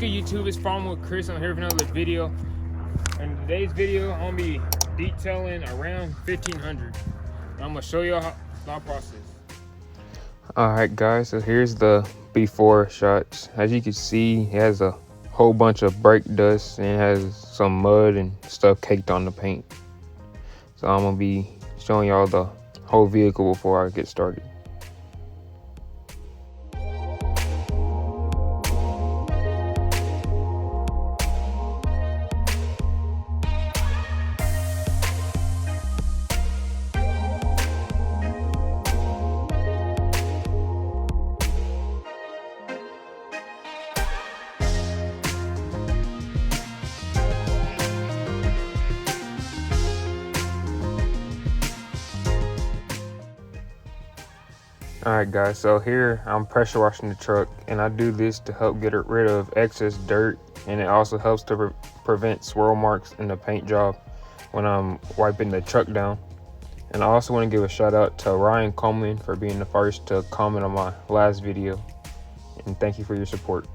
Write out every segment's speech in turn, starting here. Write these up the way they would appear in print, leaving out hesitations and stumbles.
good, YouTube? It's Farming with Chris. I'm here for another video. In today's video, I'm gonna be detailing around 1500. I'm gonna show you how my process. Alright guys, so here's the before shots. As you can see, it has a whole bunch of brake dust and it has some mud and stuff caked on the paint. So I'm gonna be showing y'all the whole vehicle before I get started. Alright guys, so here I'm pressure washing the truck, and I do this to help get rid of excess dirt, and it also helps to prevent swirl marks in the paint job when I'm wiping the truck down. And I also want to give a shout out to Ryan Coleman for being the first to comment on my last video, and thank you for your support.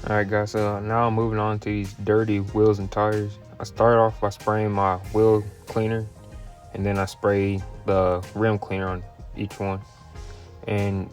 Alright guys, so now I'm moving on to these dirty wheels and tires. I started off by spraying my wheel cleaner, and then I spray the rim cleaner on each one. And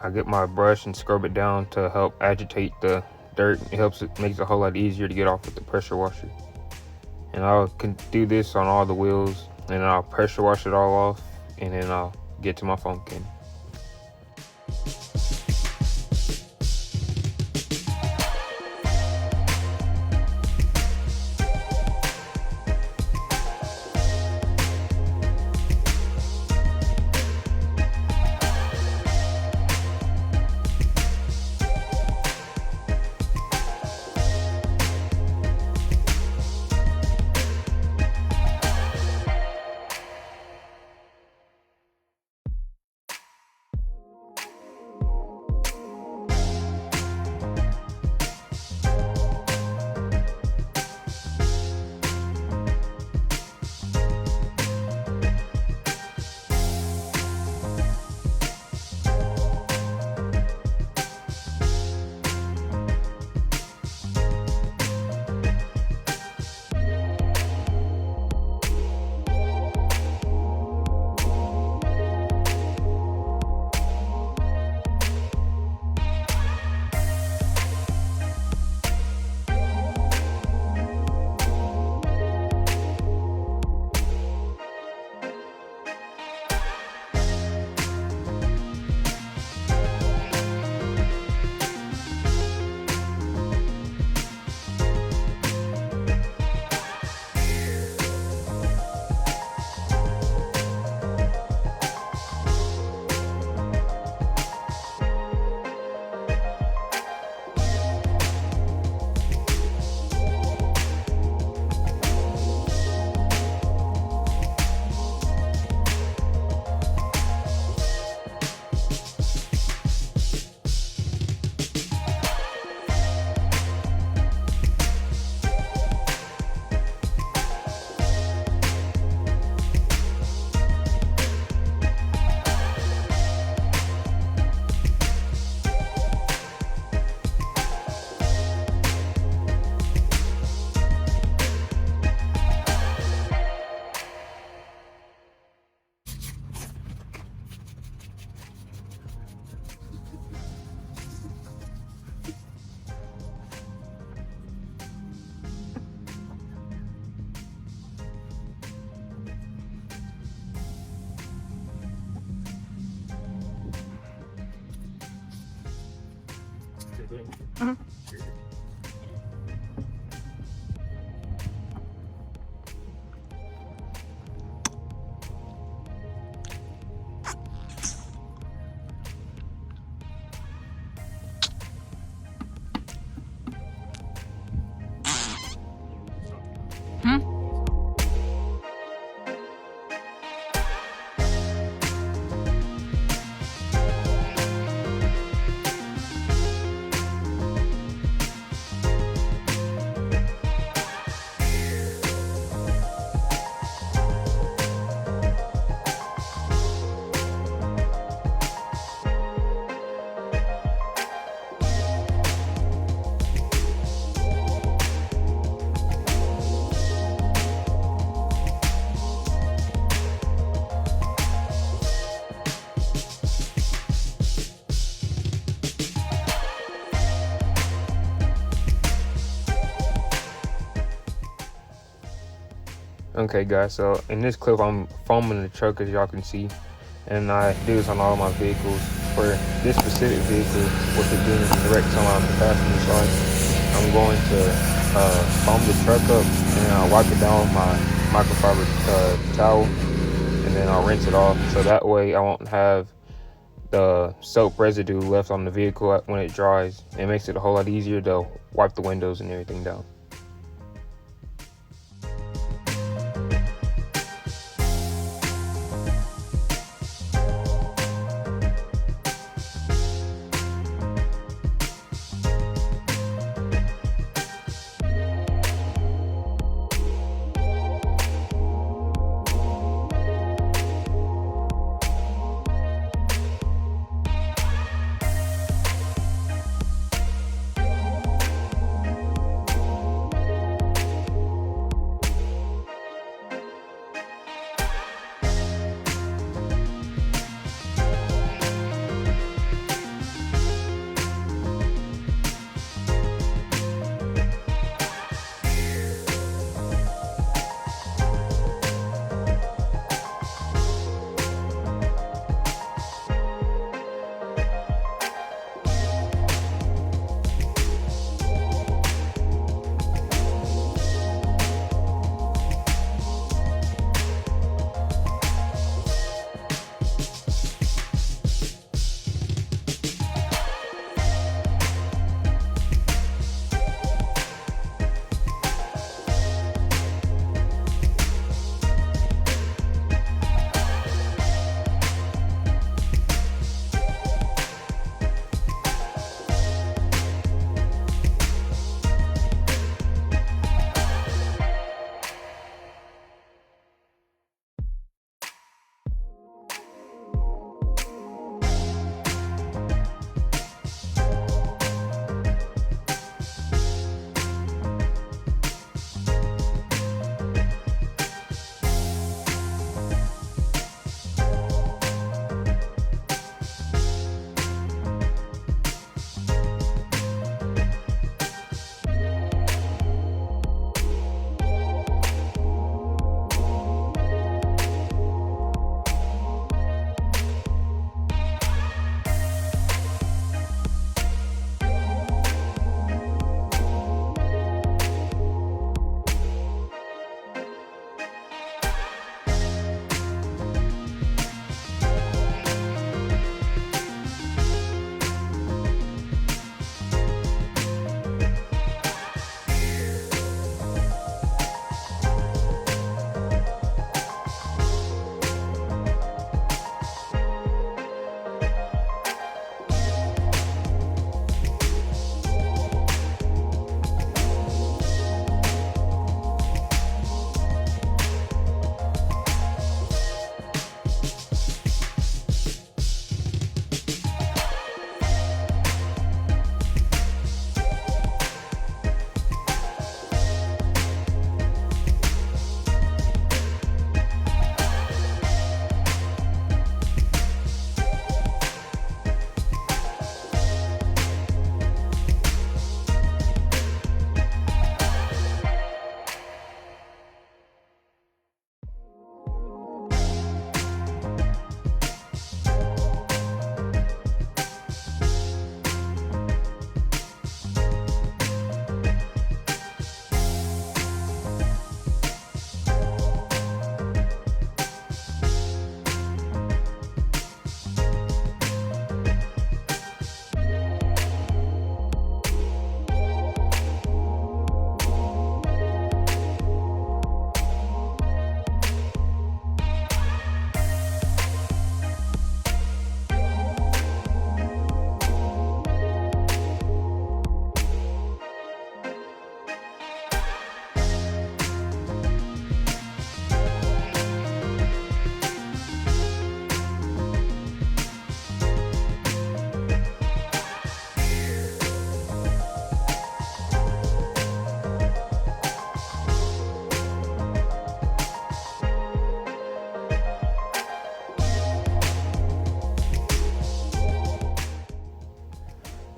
I get my brush and scrub it down to help agitate the dirt. It makes it a whole lot easier to get off with the pressure washer. And I'll do this on all the wheels, and then I'll pressure wash it all off, and then I'll get to my foam can. Mhm. Hmm? Okay guys, so in this clip I'm foaming the truck, as y'all can see, and I do this on all my vehicles. For this specific vehicle, with it being direct on the passenger side, I'm going to foam the truck up, and I'll wipe it down with my microfiber towel, and then I'll rinse it off, so that way I won't have the soap residue left on the vehicle when it dries. It makes it a whole lot easier to wipe the windows and everything down.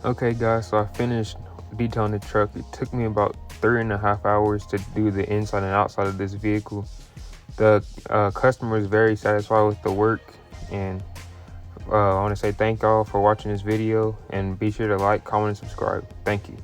Okay guys, so I finished detailing the truck. It took me about 3.5 hours to do the inside and outside of this vehicle. The customer is very satisfied with the work, and I want to say thank y'all for watching this video, and be sure to like, comment, and subscribe. Thank you.